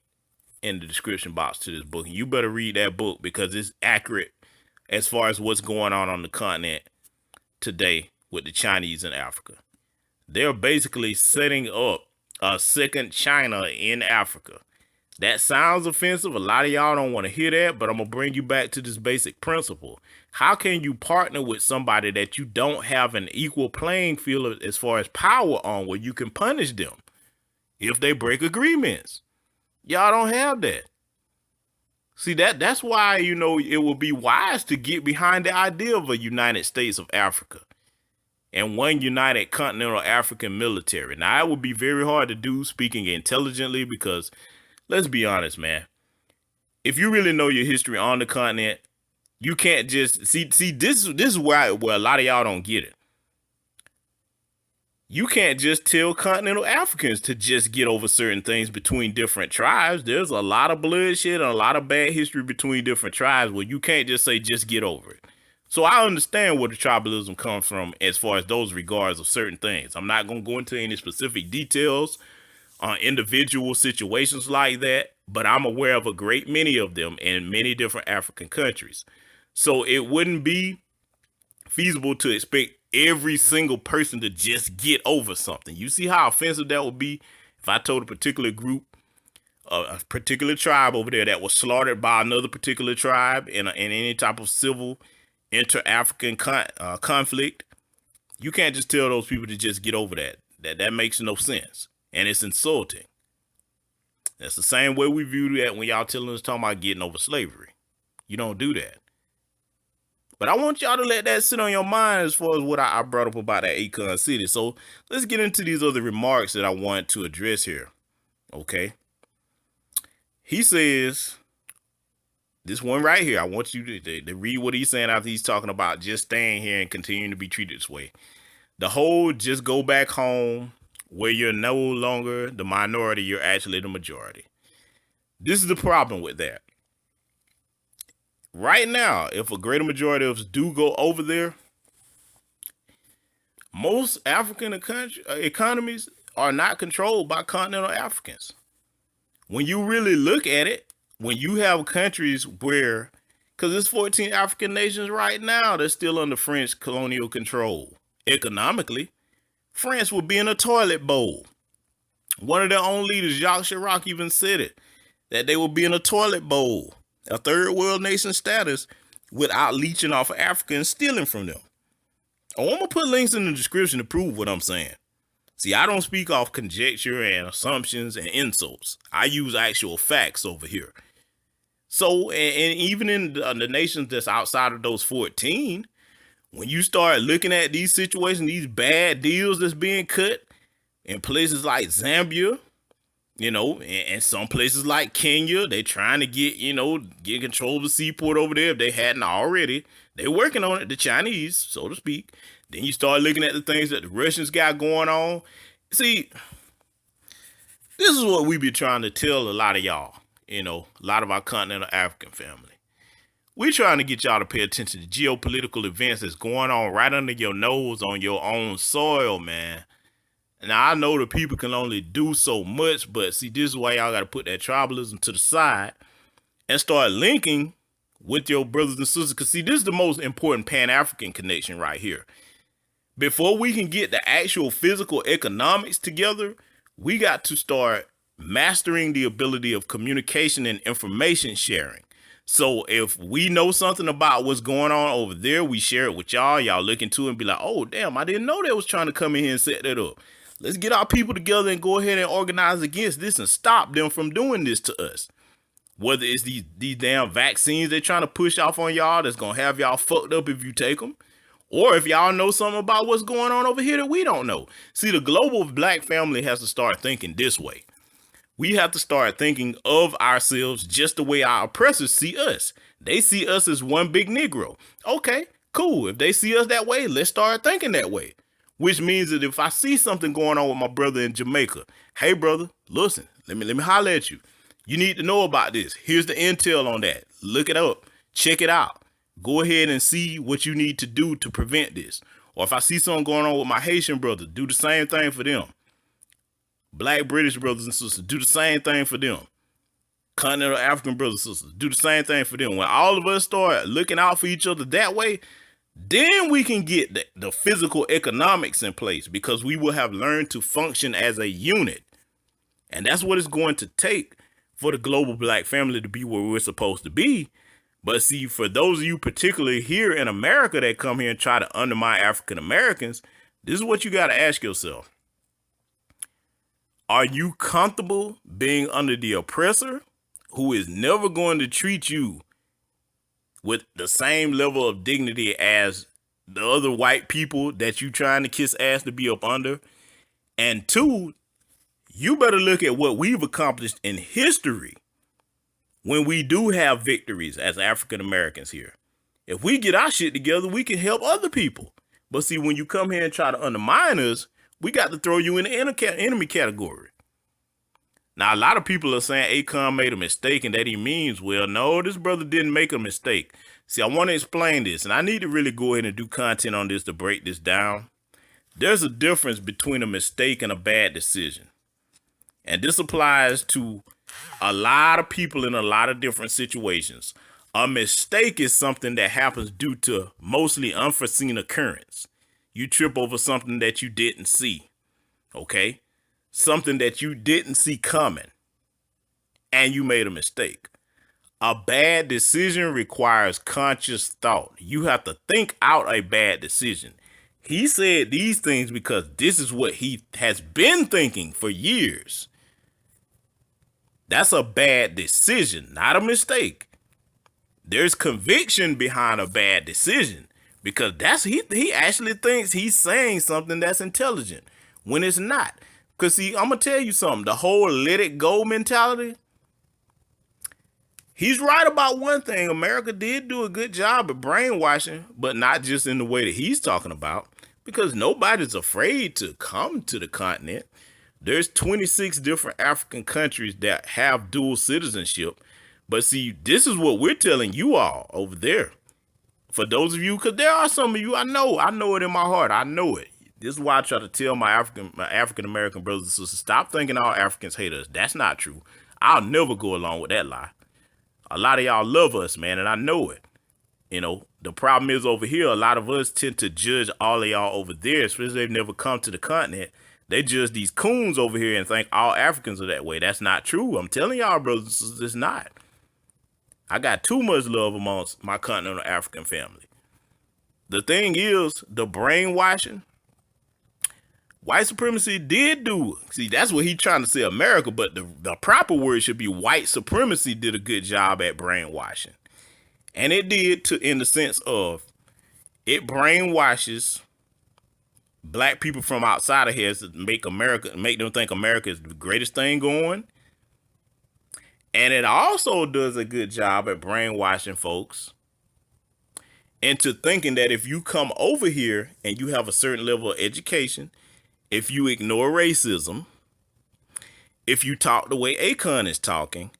in the description box to this book. And you better read that book because it's accurate as far as what's going on the continent today with the Chinese in Africa. They're basically setting up a second China in Africa. That sounds offensive. A lot of y'all don't want to hear that, but I'm going to bring you back to this basic principle. How can you partner with somebody that you don't have an equal playing field as far as power on, where you can punish them if they break agreements? Y'all don't have that. See, that's why, it would be wise to get behind the idea of a United States of Africa and one united continental African military. Now, it would be very hard to do, speaking intelligently, because let's be honest, man. If you really know your history on the continent, you can't just see this is where a lot of y'all don't get it. You can't just tell continental Africans to just get over certain things between different tribes. There's a lot of bloodshed and a lot of bad history between different tribes where you can't just say, just get over it. So I understand where the tribalism comes from as far as those regards of certain things. I'm not going to go into any specific details on individual situations like that, but I'm aware of a great many of them in many different African countries. So it wouldn't be feasible to expect every single person to just get over something. You see how offensive that would be if I told a particular group, a particular tribe over there that was slaughtered by another particular tribe in any type of civil inter-African conflict. You can't just tell those people to just get over that. That makes no sense. And it's insulting. That's the same way we view that when y'all talking about getting over slavery. You don't do that. But I want y'all to let that sit on your mind as far as what I brought up about that Akon City. So let's get into these other remarks that I want to address here. Okay. He says, This one right here, I want you to read what he's saying after he's talking about just staying here and continuing to be treated this way. The whole just go back home where you're no longer the minority, you're actually the majority. This is the problem with that. Right now, if a greater majority of us do go over there, most African economies are not controlled by continental Africans. When you really look at it, when you have countries where, because there's 14 African nations right now that's still under French colonial control. Economically, France would be in a toilet bowl. One of their own leaders, Jacques Chirac, even said it, that they would be in a toilet bowl, a third world nation status, without leeching off of Africa and stealing from them. Oh, I'm going to put links in the description to prove what I'm saying. See, I don't speak off conjecture and assumptions and insults. I use actual facts over here. So, and even in the nations that's outside of those 14, when you start looking at these situations, these bad deals that's being cut in places like Zambia, you know, and some places like Kenya, they trying to get, you know, get control of the seaport over there if they hadn't already. They're working on it, the Chinese, so to speak. Then you start looking at the things that the Russians got going on. See, this is what we be trying to tell a lot of y'all, you know, a lot of our continental African family. We're trying to get y'all to pay attention to geopolitical events that's going on right under your nose on your own soil, man. Now, I know the people can only do so much, but see, this is why y'all got to put that tribalism to the side and start linking with your brothers and sisters. Because see, this is the most important Pan-African connection right here. Before we can get the actual physical economics together, we got to start mastering the ability of communication and information sharing. So if we know something about what's going on over there, we share it with y'all. Y'all look into it and be like, oh, damn, I didn't know they was trying to come in here and set that up. Let's get our people together and go ahead and organize against this and stop them from doing this to us. Whether it's these damn vaccines they're trying to push off on y'all that's going to have y'all fucked up if you take them. Or if y'all know something about what's going on over here that we don't know. See, the global black family has to start thinking this way. We have to start thinking of ourselves just the way our oppressors see us. They see us as one big Negro. Okay, cool. If they see us that way, let's start thinking that way. Which means that if I see something going on with my brother in Jamaica, hey brother, listen, let me holler at you. You need to know about this. Here's the intel on that. Look it up. Check it out. Go ahead and see what you need to do to prevent this. Or if I see something going on with my Haitian brother, do the same thing for them. Black British brothers and sisters, do the same thing for them. Continental African brothers and sisters, do the same thing for them. When all of us start looking out for each other that way, then we can get the physical economics in place because we will have learned to function as a unit. And that's what it's going to take for the global black family to be where we're supposed to be. But see, for those of you particularly here in America that come here and try to undermine African Americans, this is what you got to ask yourself. Are you comfortable being under the oppressor who is never going to treat you with the same level of dignity as the other white people that you trying to kiss ass to be up under? And two, you better look at what we've accomplished in history when we do have victories as African Americans here. If we get our shit together, we can help other people. But see, when you come here and try to undermine us, we got to throw you in the enemy category. Now, a lot of people are saying Akon made a mistake and that he means, well, no, this brother didn't make a mistake. See, I want to explain this, and I need to really go ahead and do content on this to break this down. There's a difference between a mistake and a bad decision. And this applies to a lot of people in a lot of different situations. A mistake is something that happens due to mostly unforeseen occurrence. You trip over something that you didn't see, okay? Something that you didn't see coming, and you made a mistake. A bad decision requires conscious thought. You have to think out a bad decision. He said these things because this is what he has been thinking for years. That's a bad decision, not a mistake. There's conviction behind a bad decision. Because he actually thinks he's saying something that's intelligent when it's not. Because see, I'm going to tell you something. The whole let it go mentality, He's right about one thing. America did do a good job at brainwashing, but not just in the way that he's talking about, because nobody's afraid to come to the continent. There's 26 different African countries that have dual citizenship. But see, this is what we're telling you all over there. For those of you, because there are some of you, I know it in my heart. I know it. This is why I try to tell my African American brothers and sisters, stop thinking all Africans hate us. That's not true. I'll never go along with that lie. A lot of y'all love us, man, and I know it. You know, the problem is over here, a lot of us tend to judge all of y'all over there, especially if they've never come to the continent. They judge these coons over here and think all Africans are that way. That's not true. I'm telling y'all, brothers and sisters, it's not. I got too much love amongst my continental African family. The thing is, the brainwashing, white supremacy did do. See, that's what he's trying to say, America, but the proper word should be white supremacy did a good job at brainwashing. And it did in the sense of it brainwashes black people from outside of here to make them think America is the greatest thing going. And it also does a good job at brainwashing folks into thinking that if you come over here and you have a certain level of education, if you ignore racism, if you talk the way Akon is talking,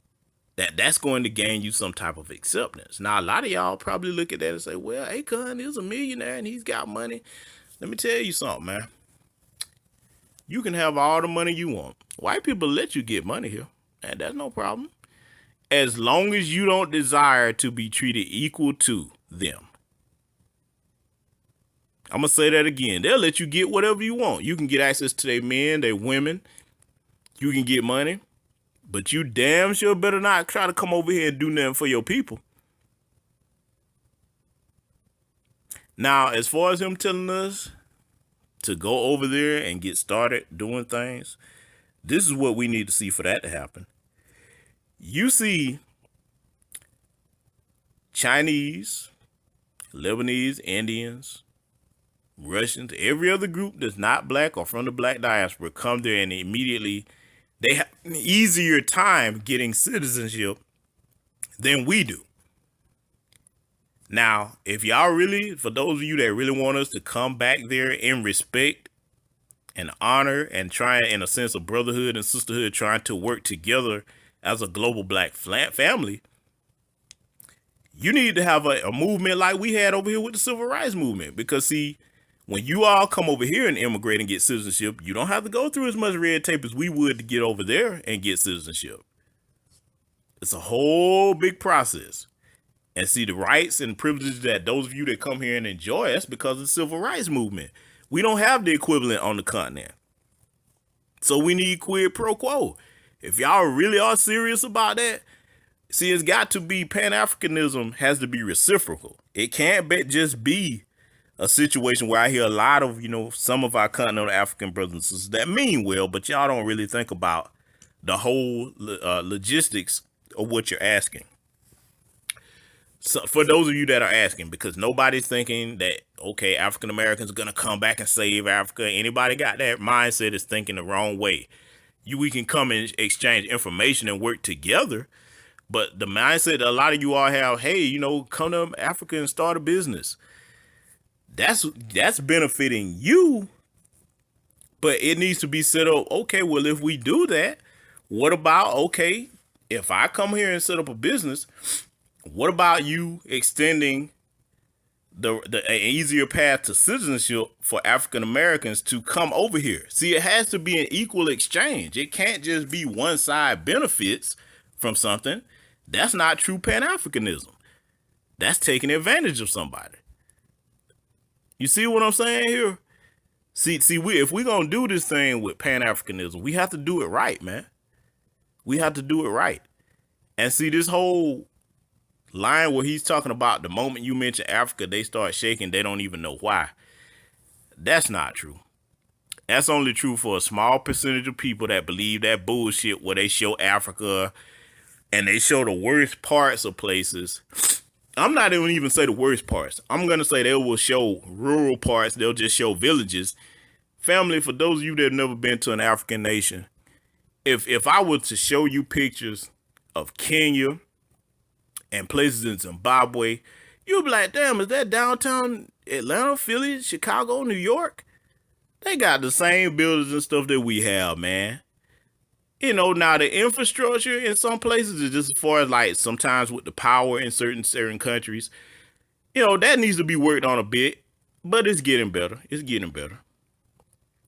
that's going to gain you some type of acceptance. Now, a lot of y'all probably look at that and say, well, Akon is a millionaire and he's got money. Let me tell you something, man. You can have all the money you want. White people let you get money here, and that's no problem. As long as you don't desire to be treated equal to them. I'm going to say that again. They'll let you get whatever you want. You can get access to their men, their women. You can get money. But you damn sure better not try to come over here and do nothing for your people. Now, as far as him telling us to go over there and get started doing things, this is what we need to see for that to happen. You see Chinese, Lebanese, Indians, Russians, every other group that's not black or from the black diaspora come there and immediately they have an easier time getting citizenship than we do. Now, if y'all really, for those of you that really want us to come back there in respect and honor and try in a sense of brotherhood and sisterhood, trying to work together as a global black family, you need to have a movement like we had over here with the civil rights movement. Because see, when you all come over here and immigrate and get citizenship, you don't have to go through as much red tape as we would to get over there and get citizenship. It's a whole big process. And see, the rights and privileges that those of you that come here and enjoy, that's because of the civil rights movement. We don't have the equivalent on the continent. So we need quid pro quo. If y'all really are serious about that, see, it's got to be Pan-Africanism has to be reciprocal. It can't just be a situation where I hear a lot of, some of our continental African brothers and sisters that mean well, but y'all don't really think about the whole logistics of what you're asking. So for those of you that are asking, because nobody's thinking that, okay, African Americans are going to come back and save Africa. Anybody got that mindset is thinking the wrong way. We can come and exchange information and work together. But the mindset that a lot of you all have, hey, come to Africa and start a business. That's benefiting you. But it needs to be set up. Okay, well, if we do that, what about, okay, if I come here and set up a business, what about you extending the easier path to citizenship for African Americans to come over here? See, it has to be an equal exchange. It can't just be one side benefits from something. That's not true Pan-Africanism. That's taking advantage of somebody. You see what I'm saying here? See, if we're going to do this thing with Pan-Africanism, we have to do it right, man. We have to do it right. And see, this whole line where he's talking about the moment you mention Africa, they start shaking. They don't even know why. That's not true. That's only true for a small percentage of people that believe that bullshit where they show Africa and they show the worst parts of places. I'm not even say the worst parts. I'm going to say they will show rural parts. They'll just show villages. Family, for those of you that have never been to an African nation, if I were to show you pictures of Kenya, and places in Zimbabwe, you'll be like, damn, is that downtown Atlanta, Philly, Chicago, New York? They got the same buildings and stuff that we have, man. You know, now the infrastructure in some places is just as far as like sometimes with the power in certain countries, you know, that needs to be worked on a bit, but it's getting better. It's getting better.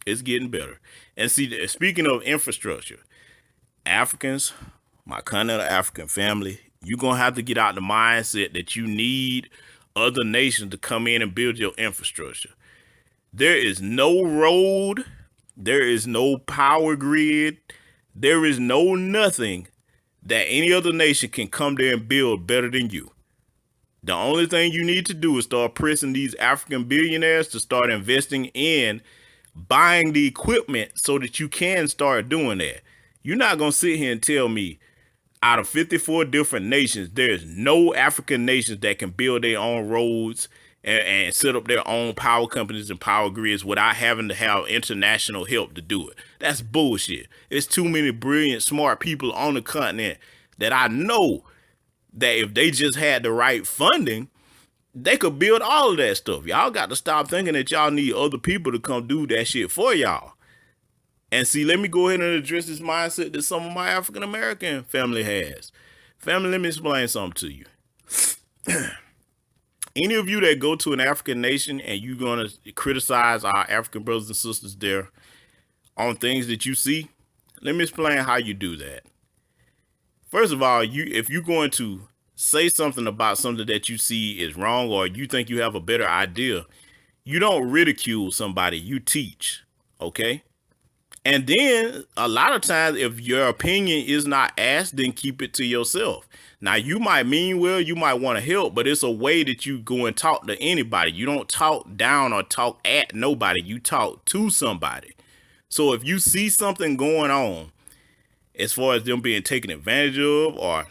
It's getting better. And see, speaking of infrastructure, Africans, my continental African family, you're going to have to get out the mindset that you need other nations to come in and build your infrastructure. There is no road. There is no power grid. There is no nothing that any other nation can come there and build better than you. The only thing you need to do is start pressing these African billionaires to start investing in buying the equipment so that you can start doing that. You're not going to sit here and tell me out of 54 different nations, there's no African nations that can build their own roads and set up their own power companies and power grids without having to have international help to do it. That's bullshit. There's too many brilliant, smart people on the continent that I know that if they just had the right funding, they could build all of that stuff. Y'all got to stop thinking that y'all need other people to come do that shit for y'all. And see, let me go ahead and address this mindset that some of my African American family has. Family, let me explain something to you. Any of you that go to an African nation and you're going to criticize our African brothers and sisters there on things that you see, let me explain how you do that. First of all, if you're going to say something about something that you see is wrong or you think you have a better idea, you don't ridicule somebody, you teach, okay? And then a lot of times, if your opinion is not asked, then keep it to yourself. Now, you might mean well, you might want to help, but it's a way that you go and talk to anybody. You don't talk down or talk at nobody. You talk to somebody. So if you see something going on, as far as them being taken advantage of, or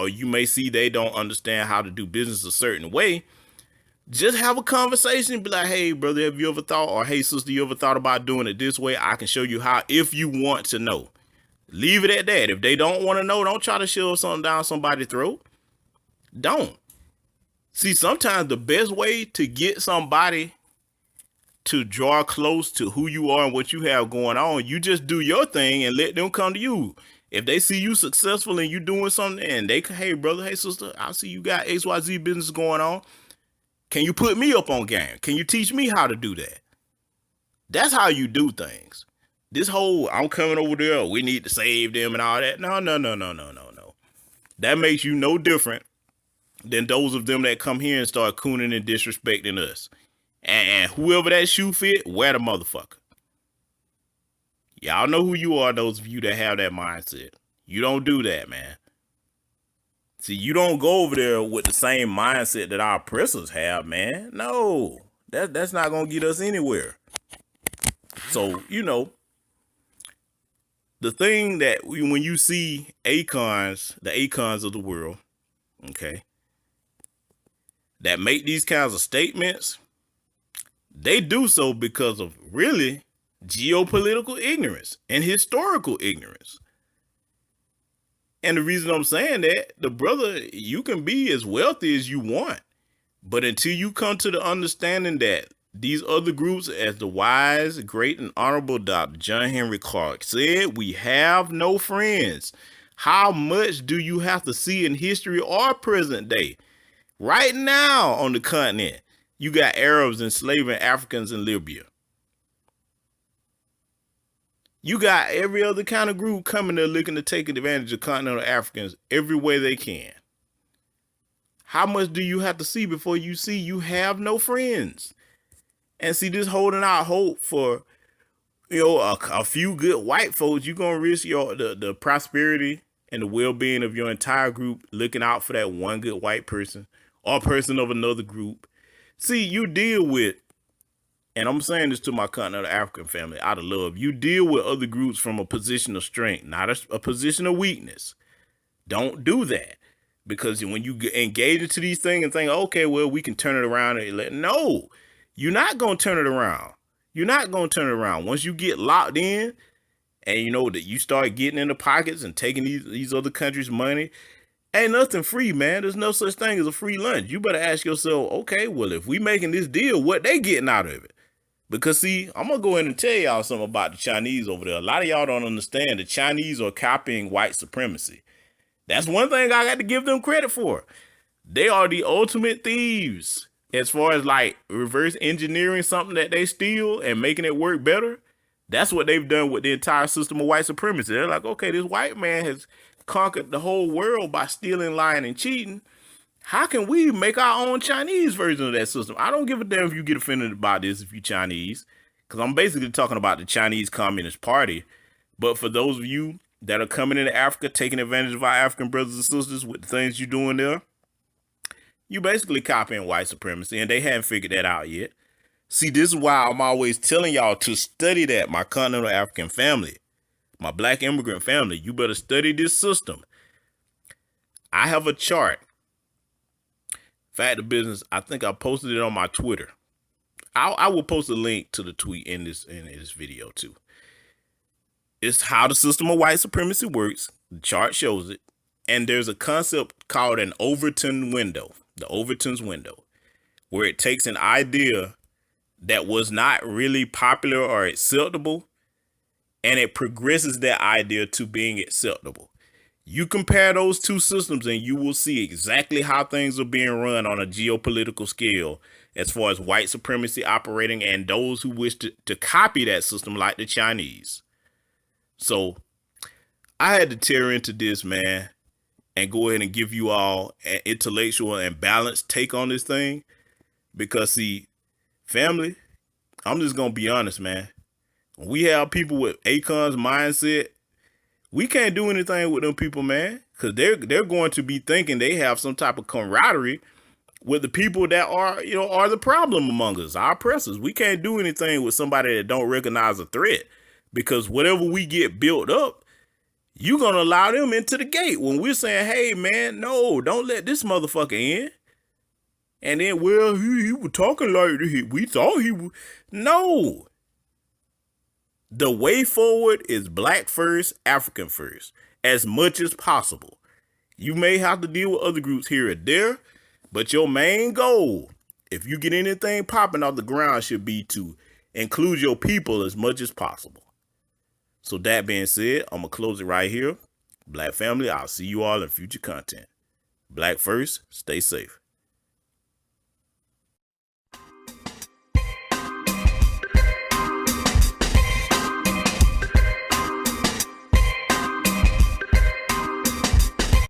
you may see they don't understand how to do business a certain way, just have a conversation and be like, hey, brother, have you ever thought, or hey, sister, you ever thought about doing it this way? I can show you how if you want to know. Leave it at that. If they don't want to know, don't try to shove something down somebody's throat. Don't. See, sometimes the best way to get somebody to draw close to who you are and what you have going on, you just do your thing and let them come to you. If they see you successful and you doing something and they can, hey, brother, hey, sister, I see you got XYZ business going on. Can you put me up on game? Can you teach me how to do that? That's how you do things. This whole, I'm coming over there, we need to save them and all that. No. That makes you no different than those of them that come here and start cooning and disrespecting us. And whoever that shoe fit, wear the motherfucker. Y'all know who you are, those of you that have that mindset. You don't do that, man. See, you don't go over there with the same mindset that our oppressors have, man. No, that's not going to get us anywhere. So, you know, the thing that when you see Akons, the Akons of the world, okay, that make these kinds of statements, they do so because of really geopolitical ignorance and historical ignorance. And the reason I'm saying that, the brother, you can be as wealthy as you want, but until you come to the understanding that these other groups, as the wise, great, and honorable Dr. John Henry Clark said, we have no friends. How much do you have to see in history or present day? Right now on the continent, you got Arabs enslaving Africans in Libya. You got every other kind of group coming there looking to take advantage of continental Africans every way they can. How much do you have to see before you see you have no friends? And see, this holding out hope for, you know, a few good white folks, you're going to risk the prosperity and the well-being of your entire group looking out for that one good white person or person of another group. See, you deal with, and I'm saying this to my continental African family out of love, you deal with other groups from a position of strength, not a position of weakness. Don't do that. Because when you engage into these things and think, okay, well, we can turn it around and no, you're not going to turn it around. You're not going to turn it around. Once you get locked in and you know that you start getting in the pockets and taking these other countries' money, Ain't nothing free, man. There's no such thing as a free lunch. You better ask yourself, okay, well, if we making this deal, what they getting out of it? Because see, I'm gonna go ahead and tell y'all something about the Chinese over there. A lot of y'all don't understand the Chinese are copying white supremacy. That's one thing I got to give them credit for. They are the ultimate thieves as far as like reverse engineering something that they steal and making it work better. That's what they've done with the entire system of white supremacy. They're like, okay, this white man has conquered the whole world by stealing, lying, and cheating. How can we make our own Chinese version of that system? I don't give a damn if you get offended about this if you Chinese, because I'm basically talking about the Chinese Communist Party. But for those of you that are coming into Africa, taking advantage of our African brothers and sisters with the things you're doing there, you basically copying white supremacy, and they haven't figured that out yet. See, this is why I'm always telling y'all to study that, my continental African family, my black immigrant family. You better study this system. I have a chart. Fact of business, I think I posted it on my Twitter. I will post a link to the tweet in this video too. It's how the system of white supremacy works. The chart shows it. And there's a concept called an Overton window, the Overton's window, where it takes an idea that was not really popular or acceptable, and it progresses that idea to being acceptable. You compare those two systems and you will see exactly how things are being run on a geopolitical scale as far as white supremacy operating and those who wish to copy that system like the Chinese. So I had to tear into this, man, and go ahead and give you all an intellectual and balanced take on this thing. Because see, family, I'm just going to be honest, man. When we have people with Akon's mindset, we can't do anything with them people, man, because they're going to be thinking they have some type of camaraderie with the people that are the problem among us, our oppressors. We can't do anything with somebody that don't recognize a threat, because whatever we get built up, you're going to allow them into the gate when we're saying, hey, man, no, don't let this motherfucker in. And then, well, he was talking like we thought he would. No. The way forward is black first, African first, as much as possible. You may have to deal with other groups here or there, but your main goal, if you get anything popping off the ground, should be to include your people as much as possible. So that being said, I'm going to close it right here. Black family, I'll see you all in future content. Black first, stay safe.